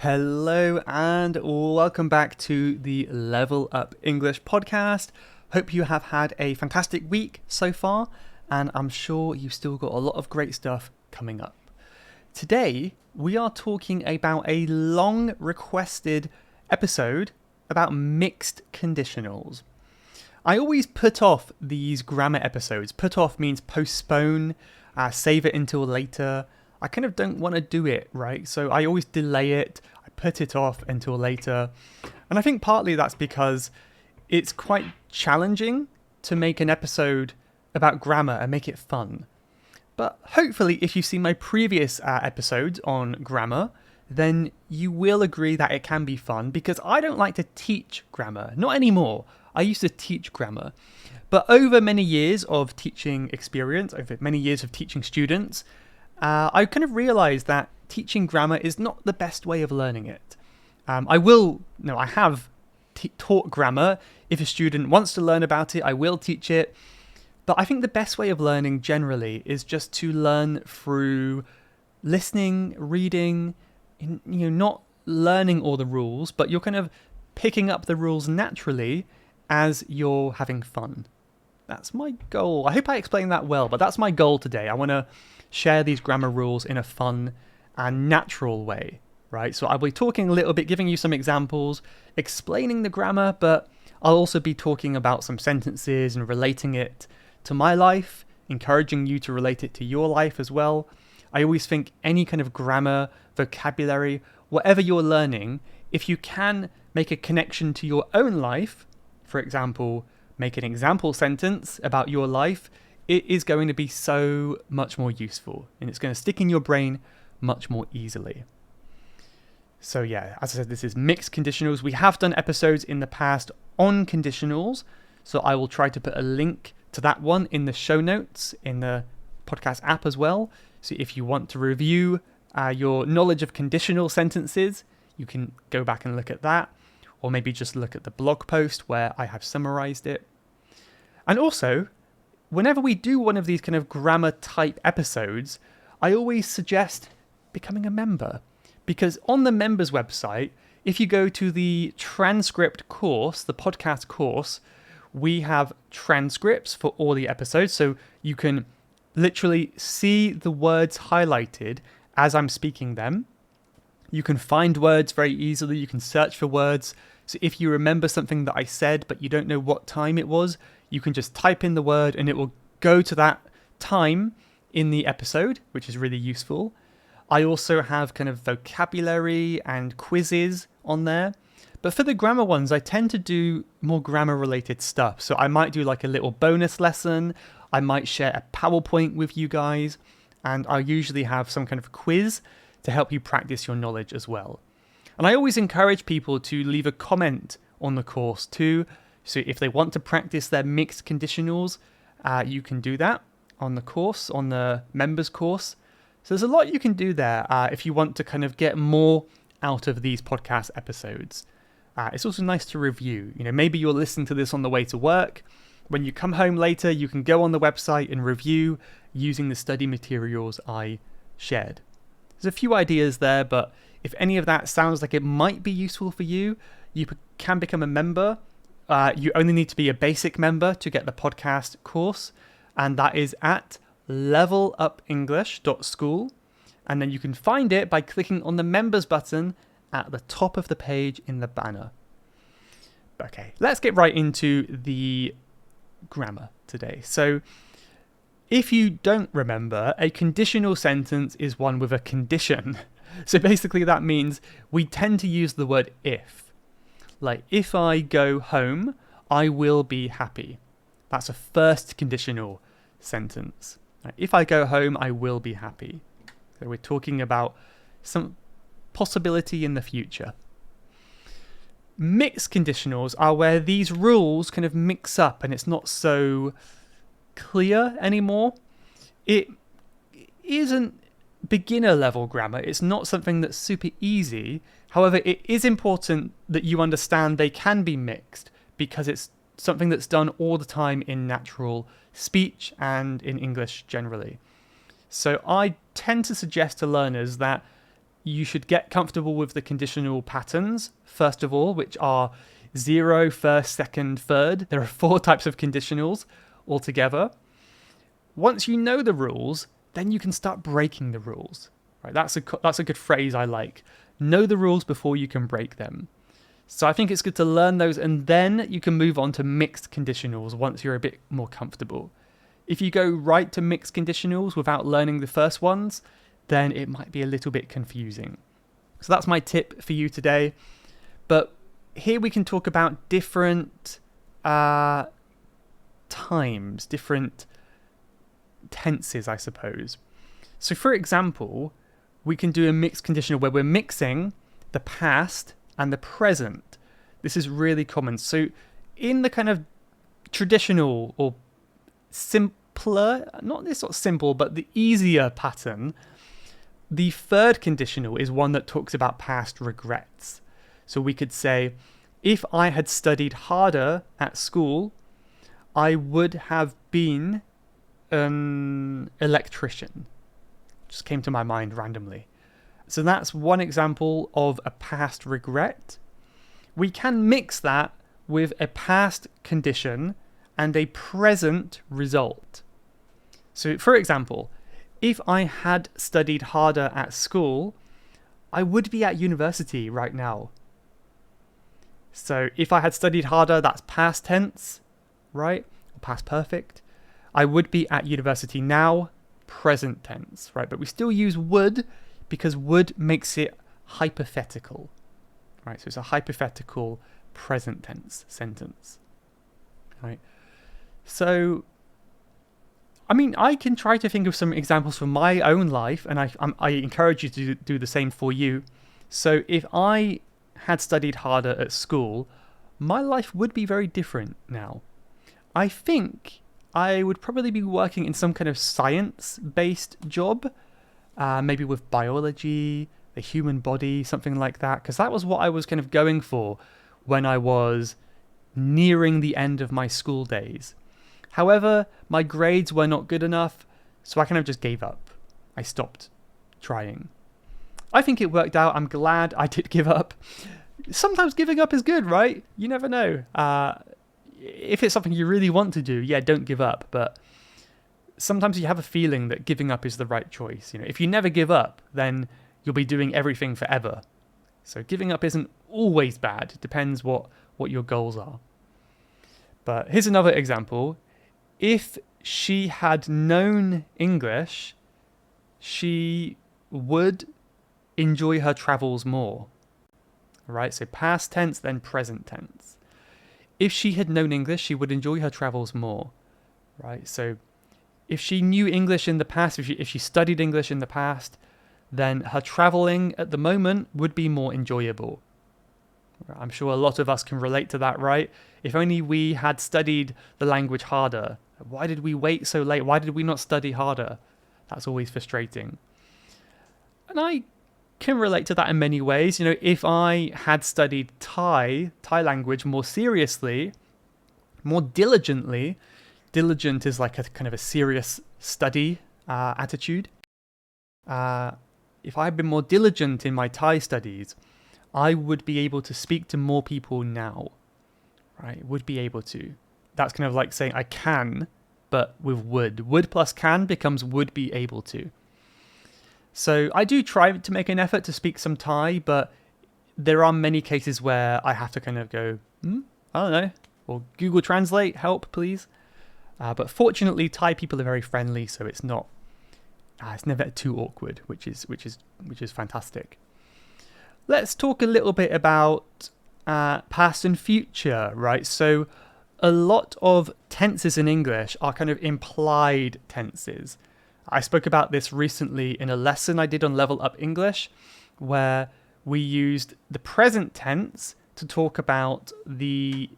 Hello and welcome back to the Level Up English podcast. Hope you have had a fantastic week so far, and I'm sure you've still got a lot of great stuff coming up. Today, we are talking about a long requested episode about mixed conditionals. I always put off these grammar episodes. Put off means postpone, save it until later. I kind of don't want to do it, right? So I always delay it. I put it off until later. And I think partly that's because it's quite challenging to make an episode about grammar and make it fun. But hopefully, if you've seen my previous episodes on grammar, then you will agree that it can be fun because I don't like to teach grammar. Not anymore. I used to teach grammar. But over many years of teaching experience, over many years of teaching students, I kind of realized that teaching grammar is not the best way of learning it. I have taught grammar. If a student wants to learn about it, I will teach it. But I think the best way of learning generally is just to learn through listening, reading, not learning all the rules, but you're kind of picking up the rules naturally as you're having fun. That's my goal. I hope I explained that well, but that's my goal today. I want to share these grammar rules in a fun and natural way, right? So I'll be talking a little bit, giving you some examples, explaining the grammar, but I'll also be talking about some sentences and relating it to my life, encouraging you to relate it to your life as well. I always think any kind of grammar, vocabulary, whatever you're learning, if you can make a connection to your own life, for example, make an example sentence about your life, it is going to be so much more useful and it's going to stick in your brain much more easily. So yeah, as I said, this is Mixed Conditionals. We have done episodes in the past on conditionals, so I will try to put a link to that one in the show notes in the podcast app as well. So if you want to review your knowledge of conditional sentences, you can go back and look at that, or maybe just look at the blog post where I have summarized it. And also, whenever we do one of these kind of grammar type episodes, I always suggest becoming a member. Because on the members website, if you go to the transcript course, the podcast course, we have transcripts for all the episodes. So you can literally see the words highlighted as I'm speaking them. You can find words very easily. You can search for words. So if you remember something that I said, but you don't know what time it was, you can just type in the word and it will go to that time in the episode, which is really useful. I also have kind of vocabulary and quizzes on there. But for the grammar ones, I tend to do more grammar related stuff. So I might do like a little bonus lesson. I might share a PowerPoint with you guys. And I usually have some kind of quiz to help you practice your knowledge as well. And I always encourage people to leave a comment on the course too. So if they want to practice their mixed conditionals, you can do that on the course, on the members course. So there's a lot you can do there if you want to kind of get more out of these podcast episodes. It's also nice to review. Maybe you'll listen to this on the way to work. When you come home later, you can go on the website and review using the study materials I shared. There's a few ideas there, but if any of that sounds like it might be useful for you, you can become a member. You only need to be a basic member to get the podcast course, and that is at levelupenglish.school. And then you can find it by clicking on the members button at the top of the page in the banner. Okay, let's get right into the grammar today. So if you don't remember, a conditional sentence is one with a condition. So basically that means we tend to use the word if. Like, if I go home, I will be happy. That's a first conditional sentence. If I go home, I will be happy. So we're talking about some possibility in the future. Mixed conditionals are where these rules kind of mix up and it's not so clear anymore. It isn't beginner level grammar. It's not something that's super easy. However, it is important that you understand they can be mixed because it's something that's done all the time in natural speech and in English generally. So I tend to suggest to learners that you should get comfortable with the conditional patterns, first of all, which are 0, first, second, third. There are 4 types of conditionals altogether. Once you know the rules, then you can start breaking the rules. Right? That's a good phrase I like. Know the rules before you can break them. So I think it's good to learn those, and then you can move on to mixed conditionals once you're a bit more comfortable. If you go right to mixed conditionals without learning the first ones, then it might be a little bit confusing. So that's my tip for you today. But here we can talk about different times, different tenses, I suppose. So for example, we can do a mixed conditional where we're mixing the past and the present. This is really common. So in the kind of traditional or simpler, not this sort of simple, but the easier pattern, the third conditional is one that talks about past regrets. So we could say, if I had studied harder at school, I would have been an electrician. Just came to my mind randomly. So that's one example of a past regret. We can mix that with a past condition and a present result. So for example, if I had studied harder at school, I would be at university right now. So if I had studied harder, that's past tense, right? Or past perfect. I would be at university now, present tense, right? But we still use would because would makes it hypothetical, right? So it's a hypothetical present tense sentence, right? So, I mean, I can try to think of some examples from my own life, and I encourage you to do the same for you. So if I had studied harder at school, my life would be very different now. I think I would probably be working in some kind of science-based job, maybe with biology, the human body, something like that, because that was what I was kind of going for when I was nearing the end of my school days. However, my grades were not good enough, so I kind of just gave up. I stopped trying. I think it worked out. I'm glad I did give up. Sometimes giving up is good, right? You never know. If it's something you really want to do, yeah, don't give up. But sometimes you have a feeling that giving up is the right choice. You know, if you never give up, then you'll be doing everything forever. So giving up isn't always bad. It depends what your goals are. But here's another example. If she had known English, she would enjoy her travels more. Right? So past tense, then present tense. If she had known English, she would enjoy her travels more. Right? So if she knew English in the past, if she studied English in the past, then her traveling at the moment would be more enjoyable. I'm sure a lot of us can relate to that, right? If only we had studied the language harder. Why did we wait so late? Why did we not study harder? That's always frustrating. And I can relate to that in many ways. You know, if I had studied Thai language more seriously, more diligently, diligent is like a kind of a serious study attitude. If I had been more diligent in my Thai studies, I would be able to speak to more people now, right? Would be able to. That's kind of like saying I can, but with would. Would plus can becomes would be able to. So I do try to make an effort to speak some Thai, but there are many cases where I have to kind of go, I don't know, or Google Translate, help, please. But fortunately, Thai people are very friendly, so it's not. It's never too awkward, which is fantastic. Let's talk a little bit about past and future, right? So a lot of tenses in English are kind of implied tenses. I spoke about this recently in a lesson I did on Level Up English, where we used the present tense to talk about the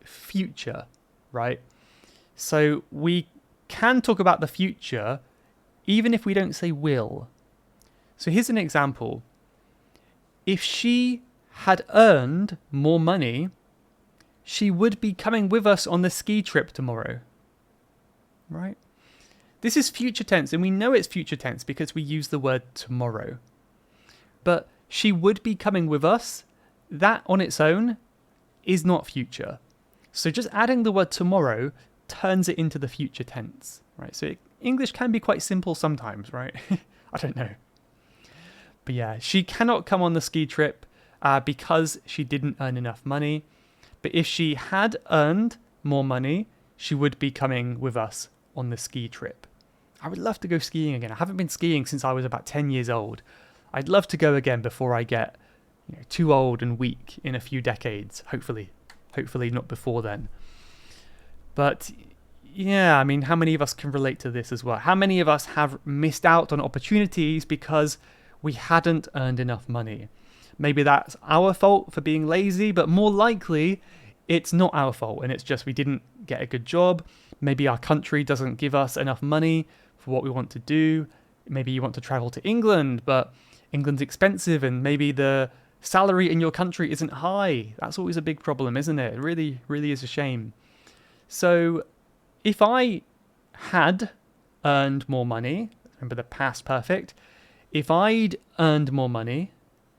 future, right? So we can talk about the future even if we don't say will. So here's an example. If she had earned more money, she would be coming with us on the ski trip tomorrow. Right? This is future tense, and we know it's future tense because we use the word tomorrow. But she would be coming with us. That on its own is not future. So just adding the word tomorrow turns it into the future tense, right? So English can be quite simple sometimes, right? I don't know. But yeah, she cannot come on the ski trip because she didn't earn enough money. But if she had earned more money, she would be coming with us on the ski trip. I would love to go skiing again. I haven't been skiing since I was about 10 years old. I'd love to go again before I get too old and weak in a few decades, hopefully not before then. But yeah, I mean, how many of us can relate to this as well? How many of us have missed out on opportunities because we hadn't earned enough money? Maybe that's our fault for being lazy, but more likely it's not our fault and it's just we didn't get a good job. Maybe our country doesn't give us enough money for what we want to do. Maybe you want to travel to England, but England's expensive and maybe the salary in your country isn't high. That's always a big problem, isn't it? It really, really is a shame. So if I had earned more money, remember the past perfect, if I'd earned more money,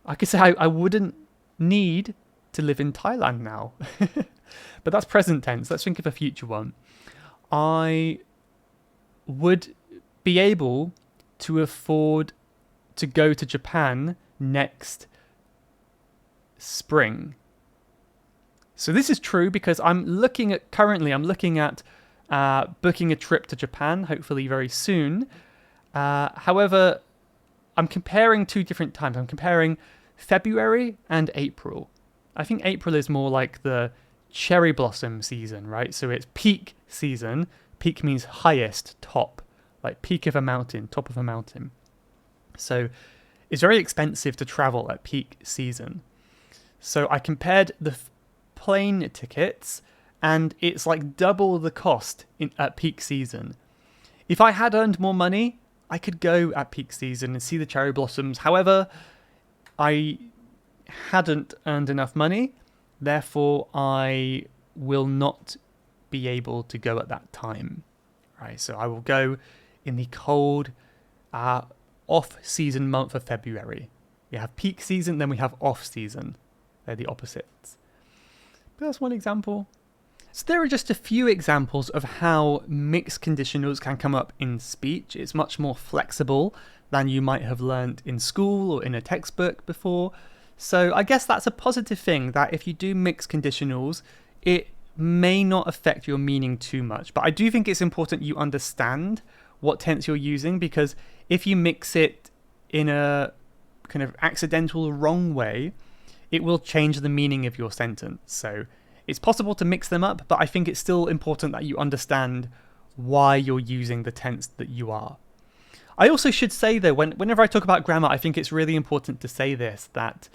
I could say I wouldn't need to live in Thailand now. But that's present tense. Let's think of a future one. I would be able to afford to go to Japan next spring. So this is true because I'm looking at booking a trip to Japan, hopefully very soon. However, I'm comparing two different times. I'm comparing February and April. I think April is more like the cherry blossom season, right? So it's peak season. Peak means highest, top, like peak of a mountain, top of a mountain. So it's very expensive to travel at peak season. So I compared the plane tickets and it's like double the cost at peak season. If I had earned more money, I could go at peak season and see the cherry blossoms. However, I hadn't earned enough money. Therefore, I will not be able to go at that time. Right, so I will go in the cold off-season month of February. We have peak season, then we have off-season. They're the opposites. But that's one example. So there are just a few examples of how mixed conditionals can come up in speech. It's much more flexible than you might have learned in school or in a textbook before. So I guess that's a positive thing, that if you do mixed conditionals, it may not affect your meaning too much. But I do think it's important you understand what tense you're using, because if you mix it in a kind of accidental wrong way, it will change the meaning of your sentence. So it's possible to mix them up, but I think it's still important that you understand why you're using the tense that you are. I also should say though, whenever I talk about grammar, I think it's really important to say this, that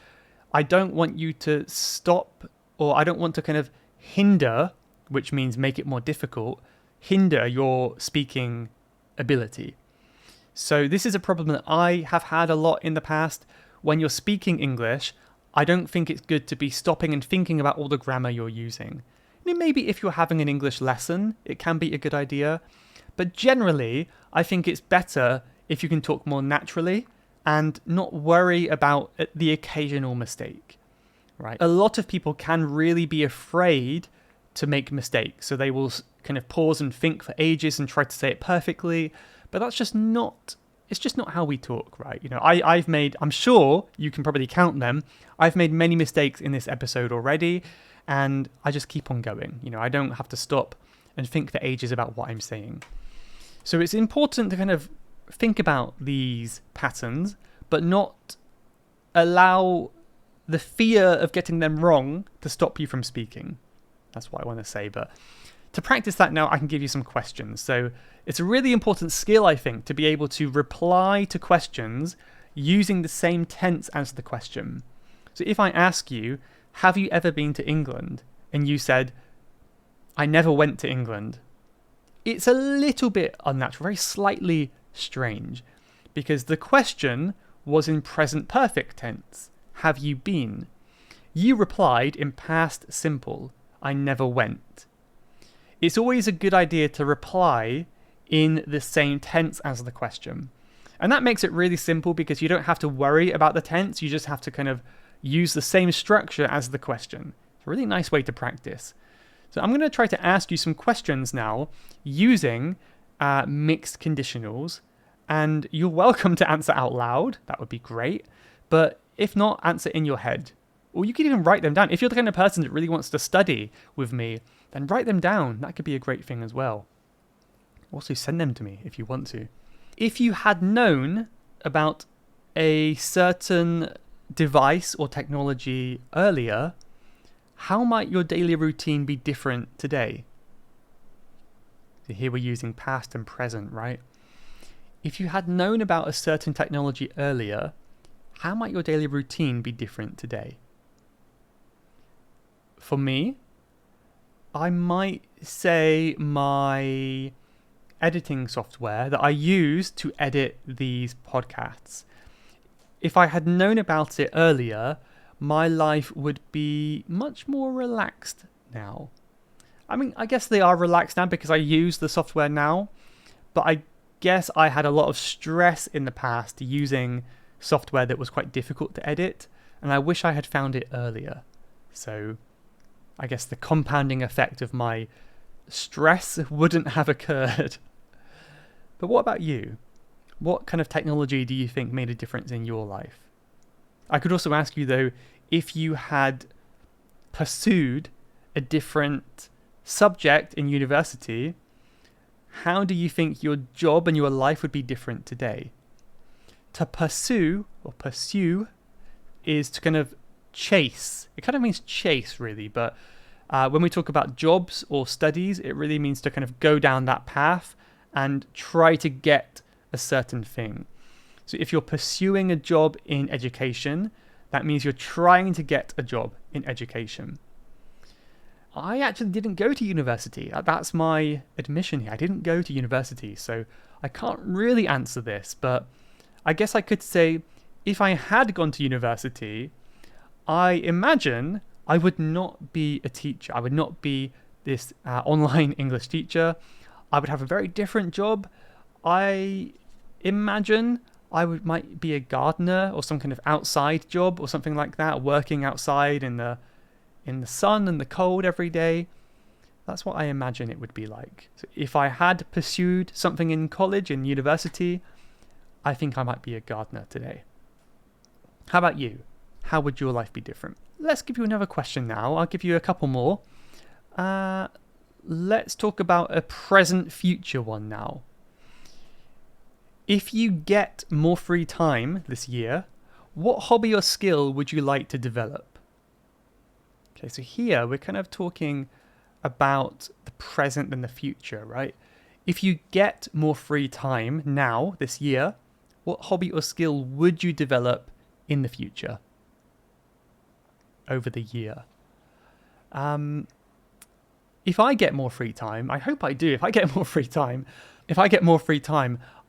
I don't want you to stop, or I don't want to kind of hinder, which means make it more difficult, hinder your speaking ability. So this is a problem that I have had a lot in the past. When you're speaking English, I don't think it's good to be stopping and thinking about all the grammar you're using. Maybe if you're having an English lesson, it can be a good idea. But generally, I think it's better if you can talk more naturally and not worry about the occasional mistake, right? A lot of people can really be afraid to make mistakes. So they will kind of pause and think for ages and try to say it perfectly. But that's just not... It's just not how we talk, right? I've made, I'm sure you can probably count them. I've made many mistakes in this episode already, and I just keep on going. I don't have to stop and think for ages about what I'm saying. So it's important to kind of think about these patterns, but not allow the fear of getting them wrong to stop you from speaking. That's what I want to say. But to practice that now, I can give you some questions. So it's a really important skill, I think, to be able to reply to questions using the same tense as the question. So if I ask you, have you ever been to England? And you said, I never went to England. It's a little bit unnatural, very slightly strange, because the question was in present perfect tense. Have you been? You replied in past simple, I never went. It's always a good idea to reply in the same tense as the question. And that makes it really simple because you don't have to worry about the tense. You just have to kind of use the same structure as the question. It's a really nice way to practice. So I'm going to try to ask you some questions now using mixed conditionals. And you're welcome to answer out loud. That would be great. But if not, answer in your head. Or you could even write them down. If you're the kind of person that really wants to study with me, then write them down. That could be a great thing as well. Also, send them to me if you want to. If you had known about a certain device or technology earlier, how might your daily routine be different today? So here we're using past and present, right? If you had known about a certain technology earlier, how might your daily routine be different today? For me, I might say my editing software that I use to edit these podcasts. If I had known about it earlier, my life would be much more relaxed now. I mean, I guess they are relaxed now because I use the software now, but I guess I had a lot of stress in the past using software that was quite difficult to edit, and I wish I had found it earlier. So I guess the compounding effect of my stress wouldn't have occurred. But what about you? What kind of technology do you think made a difference in your life? I could also ask you, though, if you had pursued a different subject in university, how do you think your job and your life would be different today? To pursue is to kind of chase. It kind of means chase, really, but when we talk about jobs or studies, it really means to kind of go down that path and try to get a certain thing. So if you're pursuing a job in education, that means you're trying to get a job in education. I actually didn't go to university. That's my admission here. I didn't go to university, so I can't really answer this, but I guess I could say if I had gone to university, I imagine I would not be a teacher. I would not be this online English teacher. I would have a very different job. I imagine I might be a gardener or some kind of outside job or something like that, working outside in the sun and the cold every day. That's what I imagine it would be like. So if I had pursued something in college, in university, I think I might be a gardener today. How about you? How would your life be different? Let's give you another question now. I'll give you a couple more. Let's talk about a present-future one now. If you get more free time this year, what hobby or skill would you like to develop? Okay, so here we're kind of talking about the present and the future, right? If you get more free time now, this year, what hobby or skill would you develop in the future? Over the year. If I get more free time, I hope I do. If I get more free time,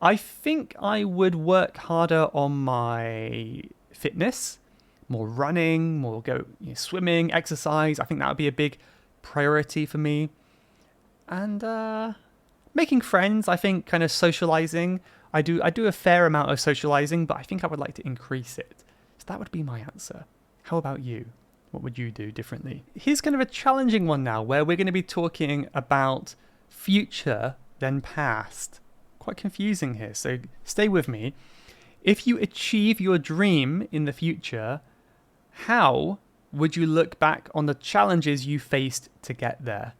I think I would work harder on my fitness, more running, more swimming, exercise. I think that would be a big priority for me. And making friends, I think, kind of socializing. I do a fair amount of socializing, but I think I would like to increase it. So that would be my answer. How about you? What would you do differently? Here's kind of a challenging one now, where we're going to be talking about future then past. Quite confusing here, so stay with me. If you achieve your dream in the future, how would you look back on the challenges you faced to get there?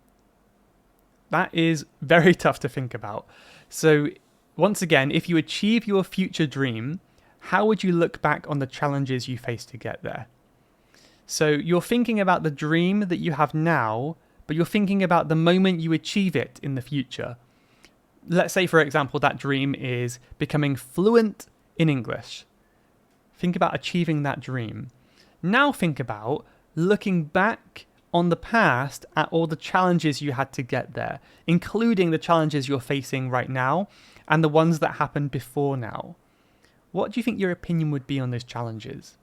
That is very tough to think about. So once again, if you achieve your future dream, how would you look back on the challenges you faced to get there? So you're thinking about the dream that you have now, but you're thinking about the moment you achieve it in the future. Let's say, for example, that dream is becoming fluent in English. Think about achieving that dream. Now think about looking back on the past at all the challenges you had to get there, including the challenges you're facing right now and the ones that happened before now. What do you think your opinion would be on those challenges?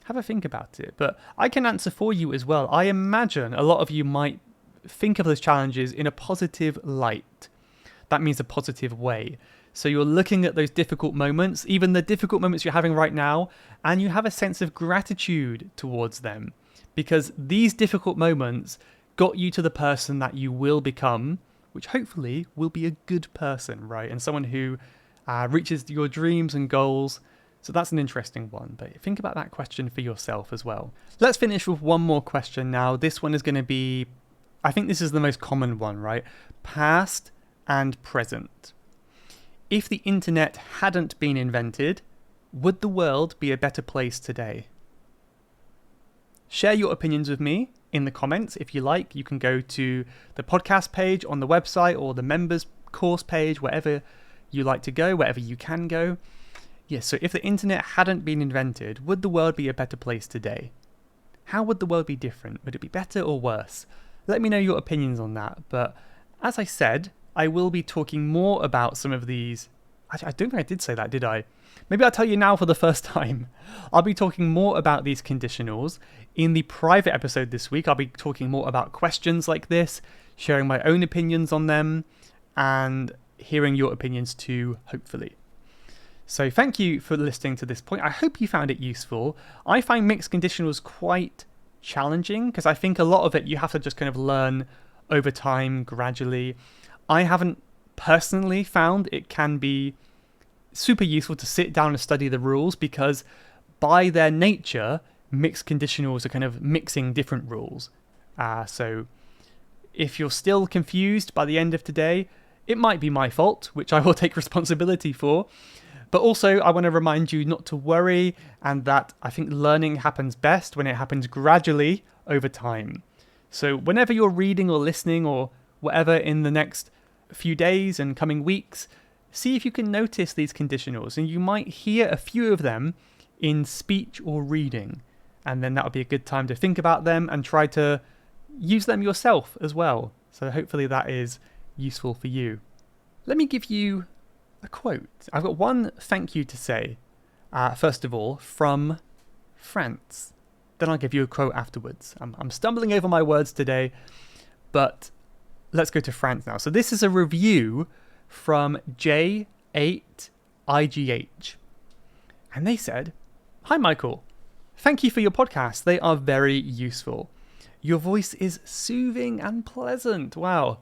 Have a think about it, but I can answer for you as well. I imagine a lot of you might think of those challenges in a positive light. that means a positive way. So you're looking at those difficult moments, even the difficult moments you're having right now, and you have a sense of gratitude towards them, because these difficult moments got you to the person that you will become, which hopefully will be a good person, right? And someone who reaches your dreams and goals. So that's an interesting one, but think about that question for yourself as well. Let's finish with one more question now. This one is going to be, I think this is the most common one, right? Past and present. If the internet hadn't been invented, would the world be a better place today? Share your opinions with me in the comments if you like. You can go to the podcast page on the website or the members course page, wherever you like to go, wherever you can go. Yes, so if the internet hadn't been invented, would the world be a better place today? How would the world be different? Would it be better or worse? Let me know your opinions on that. But as I said, I will be talking more about some of these. Actually, I don't think I did say that, did I? Maybe I'll tell you now for the first time. I'll be talking more about these conditionals in the private episode this week. I'll be talking more about questions like this, sharing my own opinions on them, and hearing your opinions too, hopefully. So thank you for listening to this point. I hope you found it useful. I find mixed conditionals quite challenging because I think a lot of it you have to just kind of learn over time, gradually. I haven't personally found it can be super useful to sit down and study the rules, because by their nature, mixed conditionals are kind of mixing different rules. So if you're still confused by the end of today, it might be my fault, which I will take responsibility for. But also, I want to remind you not to worry, and that I think learning happens best when it happens gradually over time. So whenever you're reading or listening or whatever in the next few days and coming weeks, see if you can notice these conditionals, and you might hear a few of them in speech or reading, and then that would be a good time to think about them and try to use them yourself as well. So hopefully that is useful for you. Let me give you a quote. I've got one thank you to say, first of all, from France. Then I'll give you a quote afterwards. I'm stumbling over my words today, but let's go to France now. So this is a review from J8IGH. And they said, "Hi Michael, thank you for your podcast. They are very useful. Your voice is soothing and pleasant." Wow.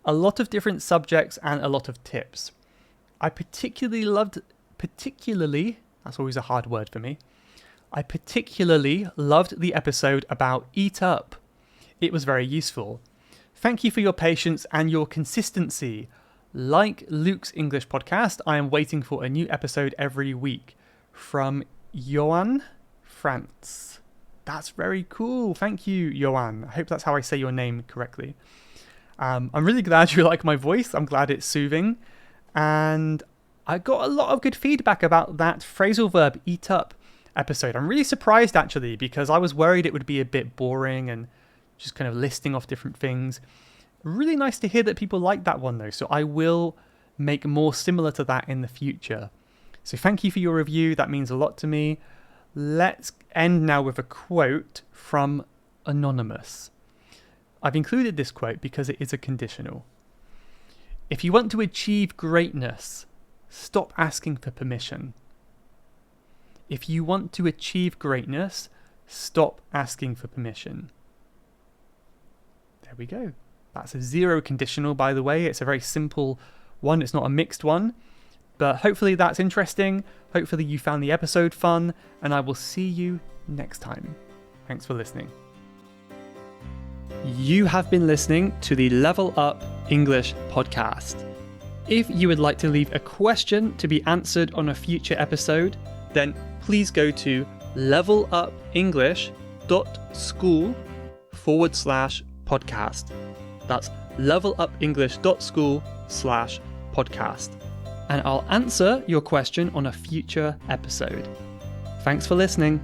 A lot of different subjects and a lot of tips. I particularly, that's always a hard word for me. I particularly loved the episode about Eat Up. It was very useful. Thank you for your patience and your consistency. Like Luke's English podcast, I am waiting for a new episode every week. From Johan, France. That's very cool. Thank you, Johan. I hope that's how I say your name correctly. I'm really glad you like my voice. I'm glad it's soothing. And I got a lot of good feedback about that phrasal verb eat up episode. I'm really surprised actually, because I was worried it would be a bit boring and just kind of listing off different things. Really nice to hear that people like that one though. So I will make more similar to that in the future. So thank you for your review. That means a lot to me. Let's end now with a quote from Anonymous. I've included this quote because it is a conditional. If you want to achieve greatness, stop asking for permission. If you want to achieve greatness, stop asking for permission. There we go. That's a zero conditional, by the way. It's a very simple one. It's not a mixed one. But hopefully that's interesting. Hopefully you found the episode fun. And I will see you next time. Thanks for listening. You have been listening to the Level Up English podcast. If you would like to leave a question to be answered on a future episode, then please go to levelupenglish.school/podcast. That's levelupenglish.school/podcast. And I'll answer your question on a future episode. Thanks for listening.